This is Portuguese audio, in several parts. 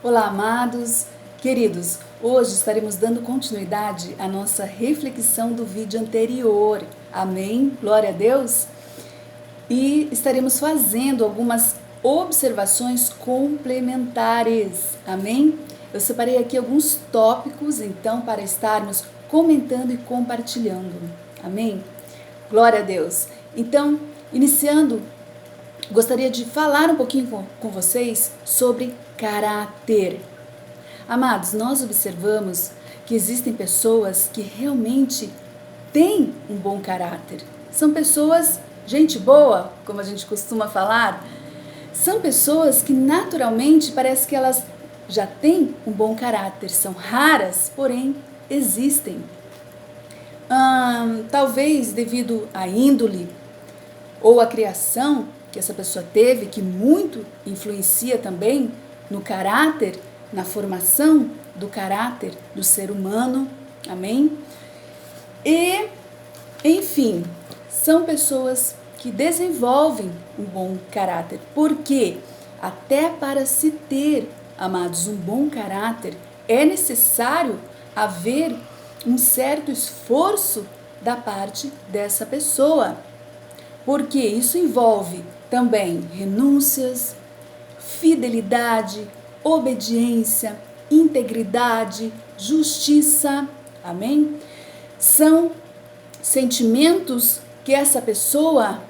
Olá, amados, queridos. Hoje estaremos dando continuidade à nossa reflexão do vídeo anterior. Amém? Glória a Deus. E estaremos fazendo algumas observações complementares. Amém? Eu separei aqui alguns tópicos, então, para estarmos comentando e compartilhando. Amém? Glória a Deus. Então, iniciando, gostaria de falar um pouquinho com vocês sobre caráter. Amados, nós observamos que existem pessoas que realmente têm um bom caráter. São pessoas, gente boa, como a gente costuma falar. São pessoas que naturalmente parece que elas já têm um bom caráter. São raras, porém existem. Talvez devido à índole ou à criação que essa pessoa teve, que muito influencia também no caráter, na formação do caráter do ser humano, amém? E, enfim, são pessoas que desenvolvem um bom caráter, porque até para se ter, amados, um bom caráter, é necessário haver um certo esforço da parte dessa pessoa, porque isso envolve também renúncias, fidelidade, obediência, integridade, justiça, amém? São sentimentos que essa pessoa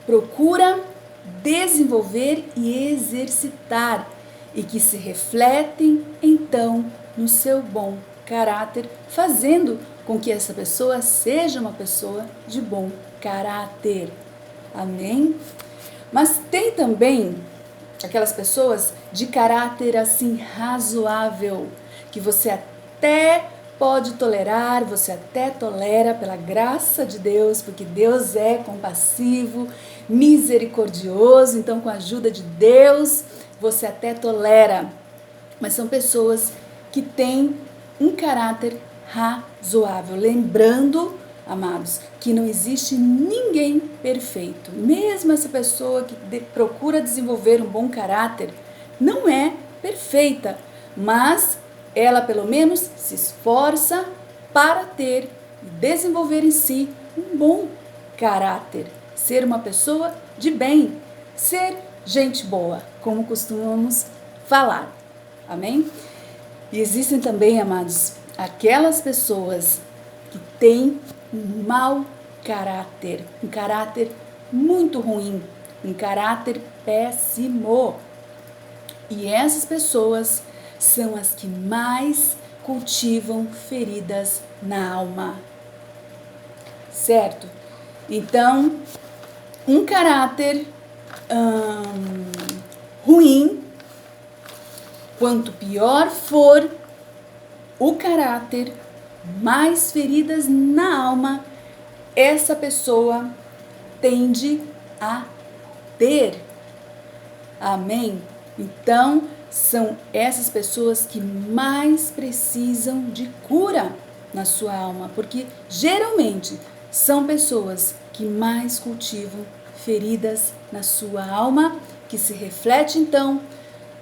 procura desenvolver e exercitar e que se refletem então no seu bom caráter, fazendo com que essa pessoa seja uma pessoa de bom caráter. Amém? Mas tem também aquelas pessoas de caráter assim razoável, que você até pode tolerar, você até tolera pela graça de Deus, porque Deus é compassivo, misericordioso, então com a ajuda de Deus você até tolera. Mas são pessoas que têm um caráter razoável, lembrando, amados, que não existe ninguém perfeito. Mesmo essa pessoa que procura desenvolver um bom caráter não é perfeita, mas ela pelo menos se esforça para ter e desenvolver em si um bom caráter, ser uma pessoa de bem, ser gente boa, como costumamos falar. Amém? E existem também, amados, aquelas pessoas que têm um mau caráter, um caráter muito ruim, um caráter péssimo. E essas pessoas são as que mais cultivam feridas na alma. Certo? Então, um caráter ruim, quanto pior for o caráter, mais feridas na alma essa pessoa tende a ter. Amém? Então, são essas pessoas que mais precisam de cura na sua alma, porque geralmente são pessoas que mais cultivam feridas na sua alma, que se reflete então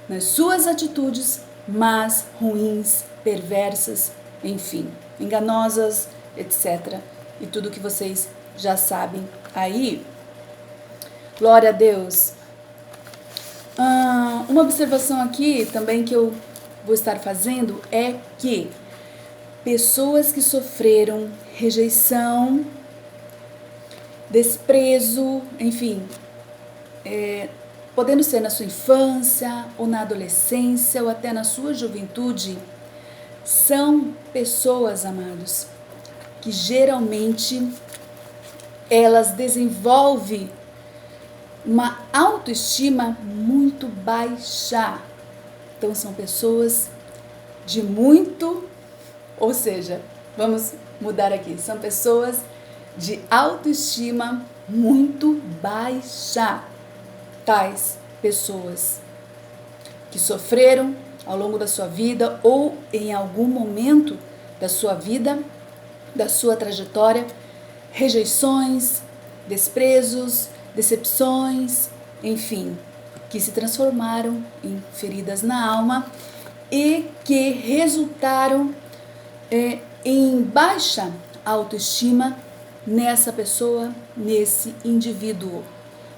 nas suas atitudes más, ruins, perversas, enfim, enganosas, etc. E tudo que vocês já sabem aí. Glória a Deus. Uma observação aqui também que eu vou estar fazendo é que pessoas que sofreram rejeição, desprezo, enfim, podendo ser na sua infância, ou na adolescência, ou até na sua juventude, são pessoas, amados, que geralmente elas desenvolvem uma autoestima muito baixa. Então são pessoas de muito, ou seja, vamos mudar aqui, são pessoas de autoestima muito baixa. Tais pessoas que sofreram ao longo da sua vida ou em algum momento da sua vida, da sua trajetória, rejeições, desprezos, decepções, enfim, que se transformaram em feridas na alma e que resultaram em baixa autoestima nessa pessoa, nesse indivíduo.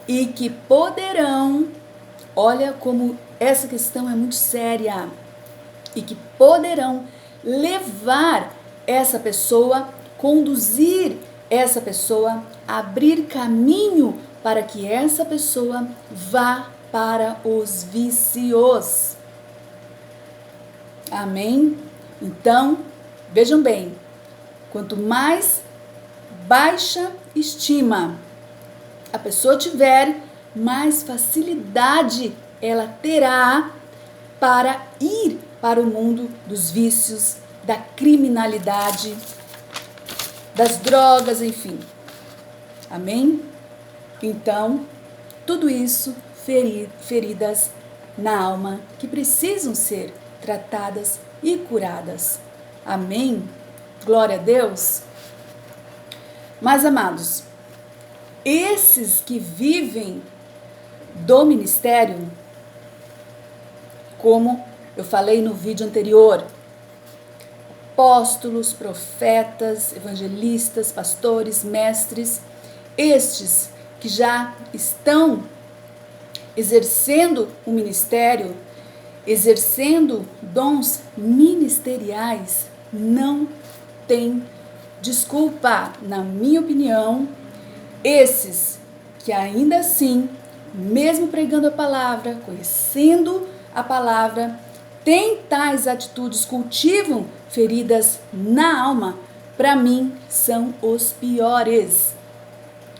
E que poderão, olha como essa questão é muito séria, e que poderão levar essa pessoa, conduzir essa pessoa, abrir caminho para que essa pessoa vá para os vícios. Amém? Então, vejam bem, quanto mais baixa estima a pessoa tiver, mais facilidade ela terá para ir para o mundo dos vícios, da criminalidade, das drogas, enfim. Amém? Então, tudo isso feridas na alma que precisam ser tratadas e curadas. Amém? Glória a Deus. Mas, amados, esses que vivem do ministério, como eu falei no vídeo anterior, apóstolos, profetas, evangelistas, pastores, mestres, estes que já estão exercendo o ministério, exercendo dons ministeriais, não tem desculpa, na minha opinião. Esses que ainda assim, mesmo pregando a palavra, conhecendo a palavra, têm tais atitudes, cultivam feridas na alma, para mim são os piores,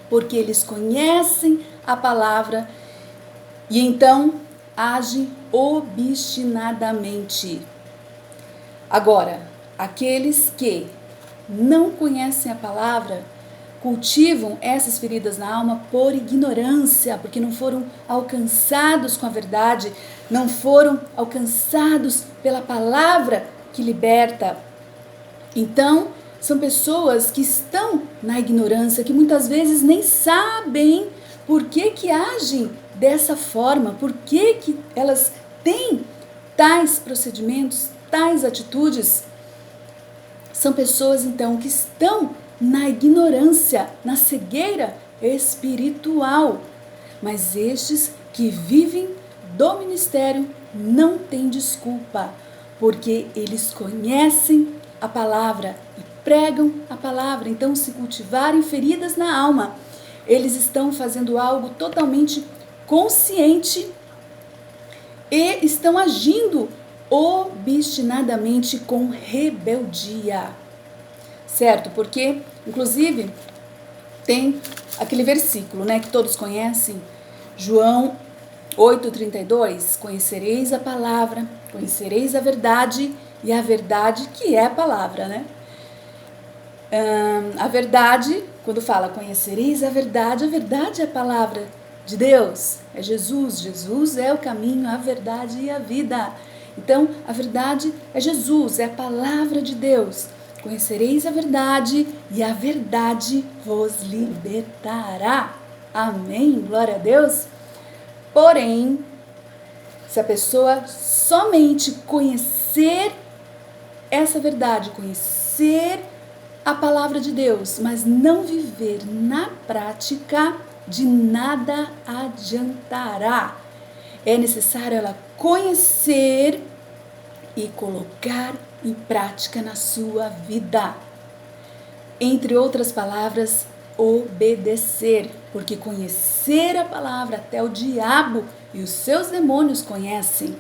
porque eles conhecem a palavra e então agem obstinadamente. Agora, aqueles que não conhecem a palavra, cultivam essas feridas na alma por ignorância, porque não foram alcançados com a verdade, não foram alcançados pela palavra que liberta. Então, são pessoas que estão na ignorância, que muitas vezes nem sabem por que agem dessa forma, por que elas têm tais procedimentos, tais atitudes. São pessoas, então, que estão na ignorância, na cegueira espiritual. Mas estes que vivem do ministério não têm desculpa, porque eles conhecem a palavra e pregam a palavra. Então, se cultivarem feridas na alma, eles estão fazendo algo totalmente consciente e estão agindo obstinadamente com rebeldia. Certo? Porque, inclusive, tem aquele versículo, né, que todos conhecem, João 8,32, conhecereis a palavra, conhecereis a verdade, e a verdade que é a palavra, né? A verdade, quando fala conhecereis a verdade é a palavra de Deus, é Jesus. Jesus é o caminho, a verdade e a vida. Então, a verdade é Jesus, é a palavra de Deus. Conhecereis a verdade e a verdade vos libertará. Amém? Glória a Deus. Porém, se a pessoa somente conhecer essa verdade, conhecer a palavra de Deus, mas não viver na prática, de nada adiantará. É necessário ela conhecer e colocar em prática na sua vida. Entre outras palavras, obedecer, porque conhecer a palavra até o diabo e os seus demônios conhecem.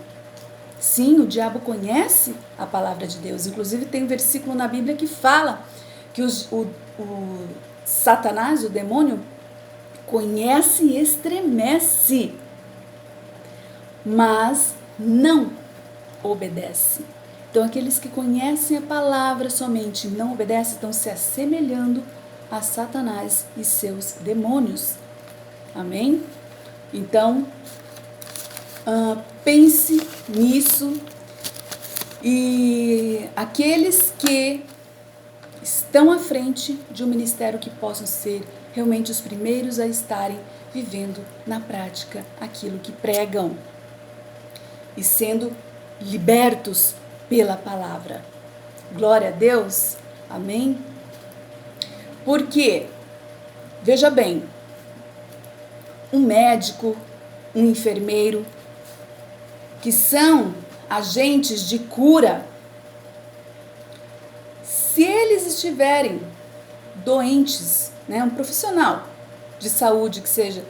Sim, o diabo conhece a palavra de Deus. Inclusive tem um versículo na Bíblia que fala que o Satanás, o demônio, conhece e estremece, mas não obedece. Então, aqueles que conhecem a palavra somente e não obedecem, estão se assemelhando a Satanás e seus demônios. Amém? Então, pense nisso. E aqueles que estão à frente de um ministério, que possam ser realmente os primeiros a estarem vivendo na prática aquilo que pregam e sendo libertos pela palavra. Glória a Deus, amém? Porque, veja bem, um médico, um enfermeiro, que são agentes de cura, se eles estiverem doentes, né, um profissional de saúde que seja,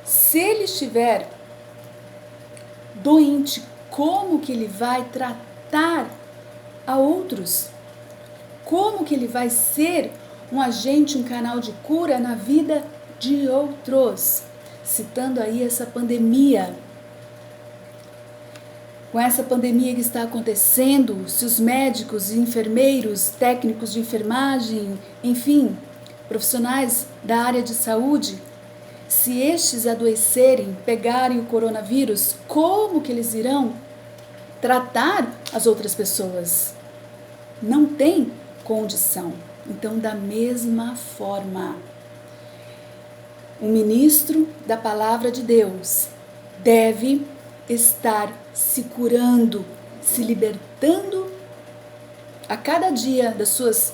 se ele estiver doente, como que ele vai tratar a outros? Como que ele vai ser um agente, um canal de cura na vida de outros? Citando aí essa pandemia. Com essa pandemia que está acontecendo, se os médicos, enfermeiros, técnicos de enfermagem, enfim, profissionais da área de saúde, se estes adoecerem, pegarem o coronavírus, como que eles irão tratar as outras pessoas? Não tem condição. Então, da mesma forma, o ministro da palavra de Deus deve estar se curando, se libertando a cada dia das suas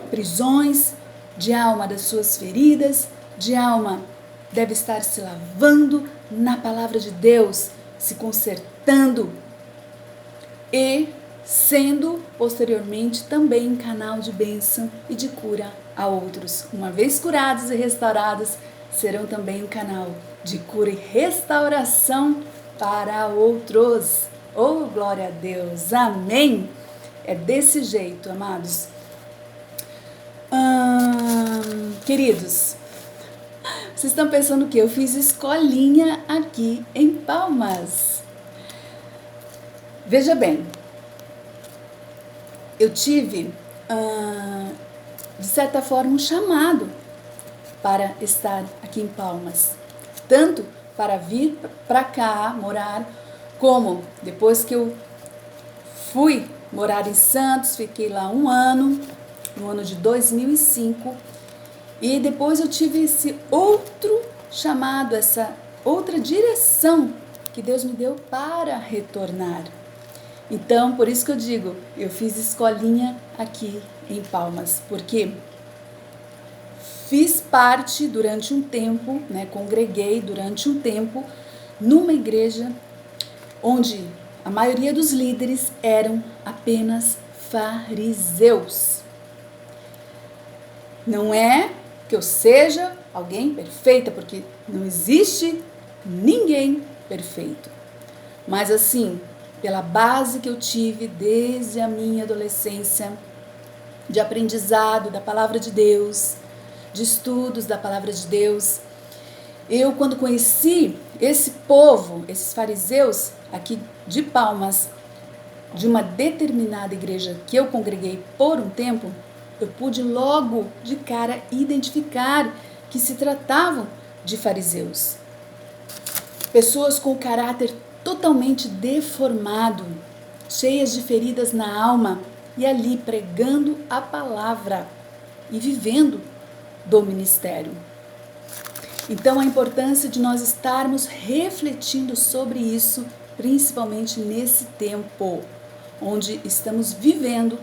prisões, de alma das suas feridas, de alma deve estar se lavando na palavra de Deus, se consertando e sendo posteriormente também canal de bênção e de cura a outros. Uma vez curados e restaurados, serão também um canal de cura e restauração para outros. Oh, glória a Deus, amém? É desse jeito, amados. Queridos, vocês estão pensando que eu fiz escolinha aqui em Palmas. Veja bem, eu tive, de certa forma, um chamado para estar aqui em Palmas. Tanto para vir para cá morar, como depois que eu fui morar em Santos, fiquei lá um ano, no ano de 2005, e depois eu tive esse outro chamado, essa outra direção que Deus me deu para retornar. Então, por isso que eu digo, eu fiz escolinha aqui em Palmas, porque fiz parte durante um tempo, né, congreguei durante um tempo numa igreja onde a maioria dos líderes eram apenas fariseus. Não é que eu seja alguém perfeita, porque não existe ninguém perfeito. Mas assim, pela base que eu tive desde a minha adolescência, de aprendizado da palavra de Deus, de estudos da palavra de Deus, eu quando conheci esse povo, esses fariseus aqui de Palmas, de uma determinada igreja que eu congreguei por um tempo, eu pude logo de cara identificar que se tratavam de fariseus. Pessoas com caráter totalmente deformado, cheias de feridas na alma e ali pregando a palavra e vivendo do ministério. Então a importância de nós estarmos refletindo sobre isso, principalmente nesse tempo, onde estamos vivendo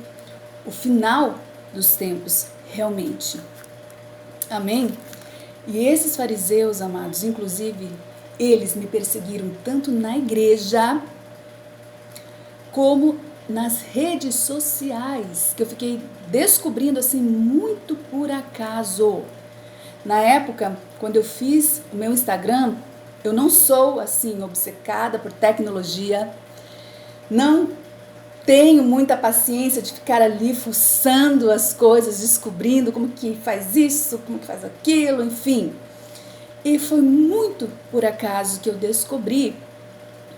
o final dos tempos, realmente. Amém? E esses fariseus, amados, inclusive, eles me perseguiram tanto na igreja, como nas redes sociais, que eu fiquei descobrindo assim muito por acaso. Na época, quando eu fiz o meu Instagram, eu não sou assim obcecada por tecnologia, não tenho muita paciência de ficar ali fuçando as coisas, descobrindo como que faz isso, como que faz aquilo, enfim. E foi muito por acaso que eu descobri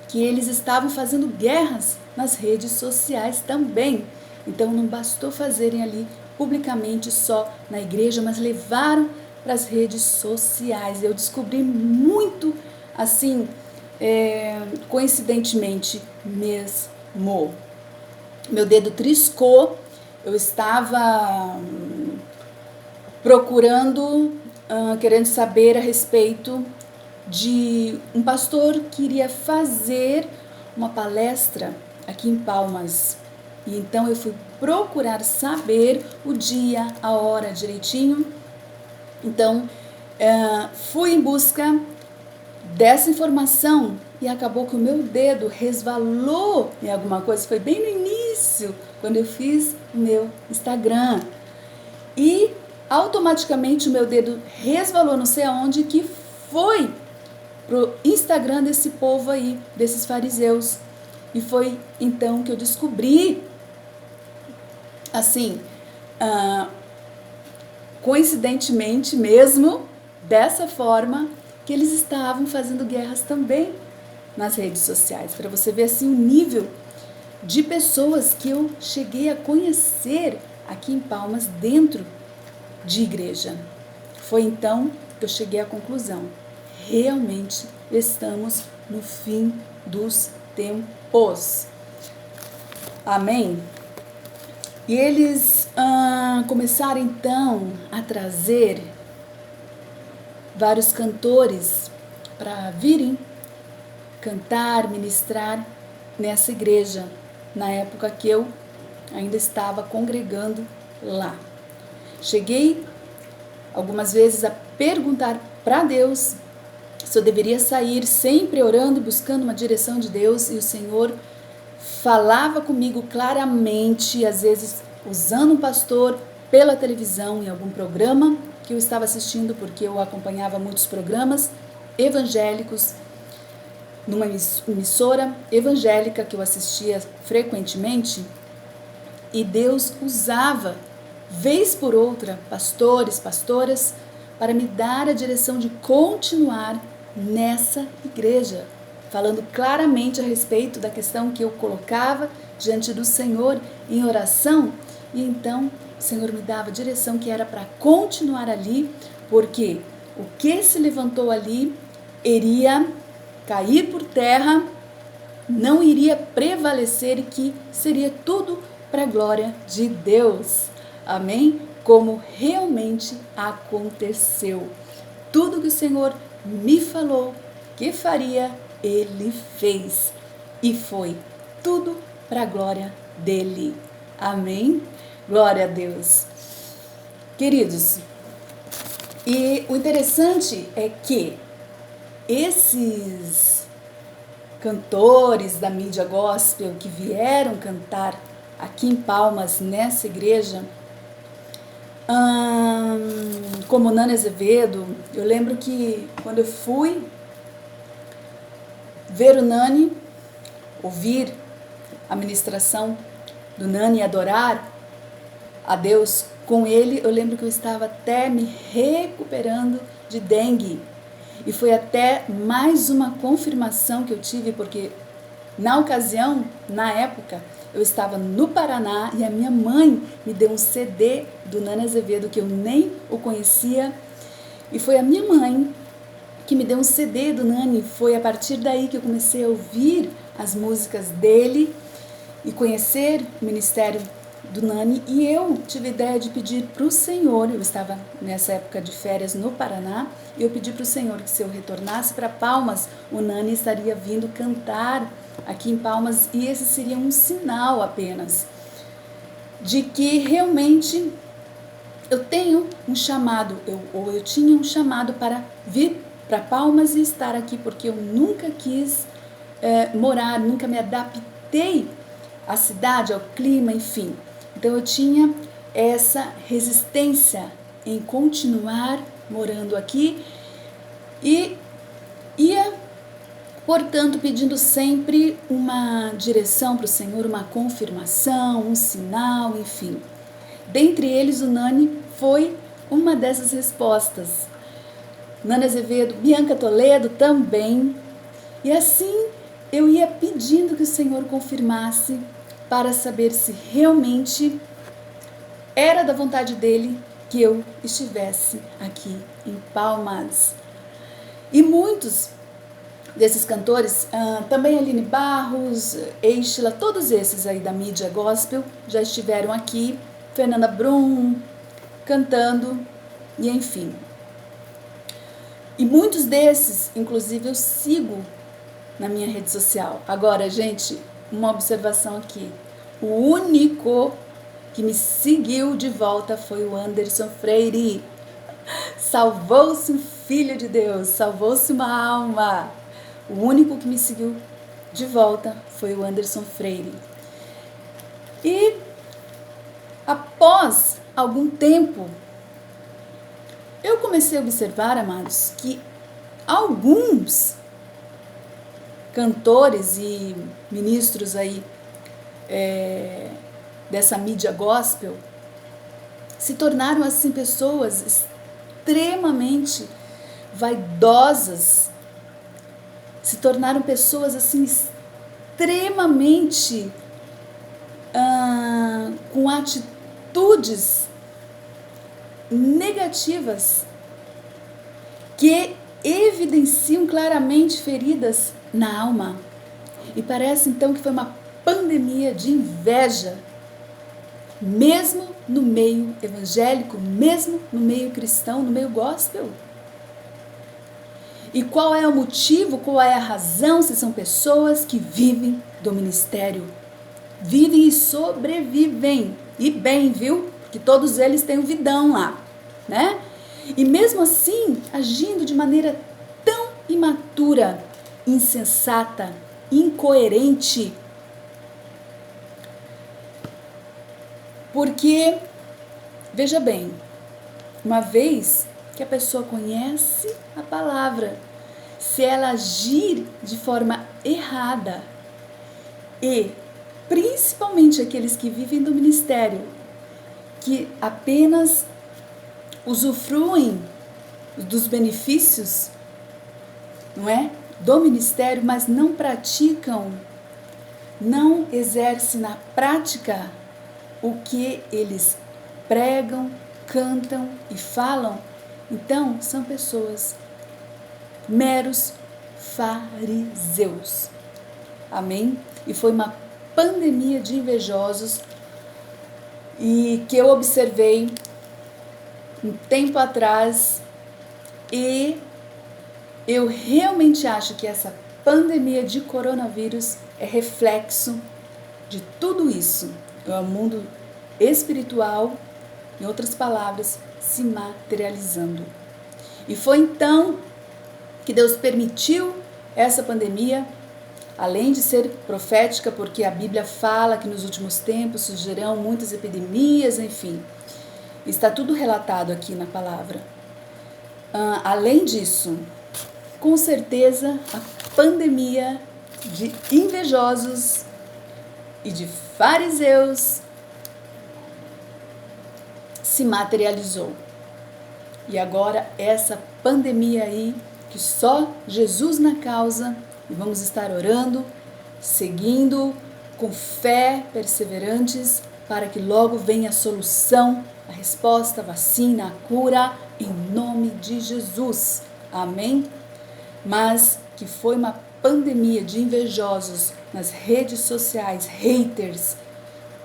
que eles estavam fazendo guerras nas redes sociais também. Então não bastou fazerem ali publicamente só na igreja, mas levaram para as redes sociais. Eu descobri muito assim, coincidentemente mesmo. Meu dedo triscou, eu estava procurando, querendo saber a respeito de um pastor que iria fazer uma palestra aqui em Palmas. E então eu fui procurar saber o dia, a hora direitinho. Então, fui em busca dessa informação e acabou que o meu dedo resvalou em alguma coisa. Foi bem no início, quando eu fiz o meu Instagram. E automaticamente o meu dedo resvalou não sei aonde, que foi pro Instagram desse povo aí, desses fariseus. E foi então que eu descobri, assim, coincidentemente mesmo, dessa forma, que eles estavam fazendo guerras também nas redes sociais. Para você ver assim o nível de pessoas que eu cheguei a conhecer aqui em Palmas dentro de igreja. Foi então que eu cheguei à conclusão: realmente estamos no fim dos tempos. Amém? E eles começaram então a trazer vários cantores para virem cantar, ministrar nessa igreja, na época que eu ainda estava congregando lá. Cheguei algumas vezes a perguntar para Deus se eu deveria sair, sempre orando e buscando uma direção de Deus, e o Senhor falava comigo claramente, às vezes usando um pastor pela televisão, em algum programa que eu estava assistindo, porque eu acompanhava muitos programas evangélicos, numa emissora evangélica que eu assistia frequentemente, e Deus usava, vez por outra, pastores, pastoras, para me dar a direção de continuar nessa igreja, falando claramente a respeito da questão que eu colocava diante do Senhor em oração. E então o Senhor me dava a direção que era para continuar ali, porque o que se levantou ali iria cair por terra, não iria prevalecer, e que seria tudo para a glória de Deus. Amém? Como realmente aconteceu. Tudo que o Senhor me falou que faria, Ele fez. E foi tudo para a glória dEle. Amém? Glória a Deus. Queridos, e o interessante é que esses cantores da mídia gospel que vieram cantar aqui em Palmas, nessa igreja, como Nani Azevedo, eu lembro que quando eu fui ver o Nani, ouvir a ministração do Nani, adorar a Deus com ele, eu lembro que eu estava até me recuperando de dengue. E foi até mais uma confirmação que eu tive, porque na ocasião, na época, eu estava no Paraná e a minha mãe me deu um CD do Nani Azevedo, que eu nem o conhecia. E foi a minha mãe que me deu um CD do Nani. Foi a partir daí que eu comecei a ouvir as músicas dele e conhecer o ministério do Nani. E eu tive a ideia de pedir para o Senhor, eu estava nessa época de férias no Paraná, e eu pedi para o Senhor que se eu retornasse para Palmas, o Nani estaria vindo cantar aqui em Palmas, e esse seria um sinal apenas de que realmente eu tenho um chamado, eu tinha um chamado para vir para Palmas e estar aqui, porque eu nunca quis morar, nunca me adaptei à cidade, ao clima, enfim. Então eu tinha essa resistência em continuar morando aqui e ia, portanto, pedindo sempre uma direção para o Senhor, uma confirmação, um sinal, enfim. Dentre eles, o Nani foi uma dessas respostas. Nani Azevedo, Bianca Toledo também. E assim eu ia pedindo que o Senhor confirmasse para saber se realmente era da vontade dele que eu estivesse aqui em Palmas. E muitos desses cantores, também Aline Barros, Eichla, todos esses aí da mídia gospel já estiveram aqui, Fernanda Brum cantando, e enfim. E muitos desses, inclusive, eu sigo na minha rede social. Agora, gente, uma observação aqui. O único que me seguiu de volta foi o Anderson Freire. Salvou-se um filho de Deus, salvou-se uma alma. O único que me seguiu de volta foi o Anderson Freire. E após algum tempo, eu comecei a observar, amados, que alguns cantores e ministros aí dessa mídia gospel se tornaram assim pessoas extremamente vaidosas, se tornaram pessoas assim extremamente com atitudes negativas que evidenciam claramente feridas na alma. E parece então que foi uma pandemia de inveja, mesmo no meio evangélico, mesmo no meio cristão, no meio gospel. E qual é o motivo, qual é a razão, se são pessoas que vivem do ministério? Vivem e sobrevivem. E bem, viu? Porque todos eles têm um vidão lá, né? E mesmo assim, agindo de maneira tão imatura, insensata, incoerente. Porque, veja bem, uma vez que a pessoa conhece a palavra, se ela agir de forma errada, e principalmente aqueles que vivem do ministério, que apenas usufruem dos benefícios, não é? Do ministério, mas não praticam, não exercem na prática o que eles pregam, cantam e falam, então são pessoas meros fariseus. Amém? E foi uma pandemia de invejosos e que eu observei um tempo atrás, e eu realmente acho que essa pandemia de coronavírus é reflexo de tudo isso. É o mundo espiritual, em outras palavras, se materializando. E foi então que Deus permitiu essa pandemia, além de ser profética, porque a Bíblia fala que nos últimos tempos surgirão muitas epidemias, enfim. Está tudo relatado aqui na palavra. Além disso, com certeza, a pandemia de invejosos e de fariseus se materializou. E agora essa pandemia aí, que só Jesus na causa, e vamos estar orando, seguindo, com fé, perseverantes, para que logo venha a solução, a resposta, a vacina, a cura, em nome de Jesus. Amém? Mas que foi uma pandemia de invejosos nas redes sociais, haters,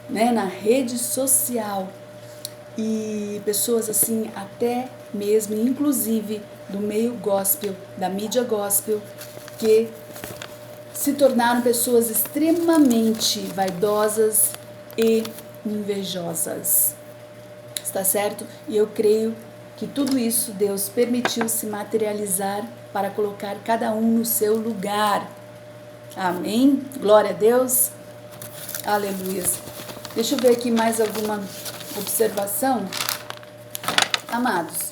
né, na rede social, e pessoas assim, até mesmo, inclusive, do meio gospel, da mídia gospel, que se tornaram pessoas extremamente vaidosas e invejosas. Está certo? E eu creio que tudo isso Deus permitiu se materializar para colocar cada um no seu lugar. Amém? Glória a Deus. Aleluia. Deixa eu ver aqui mais alguma observação. Amados,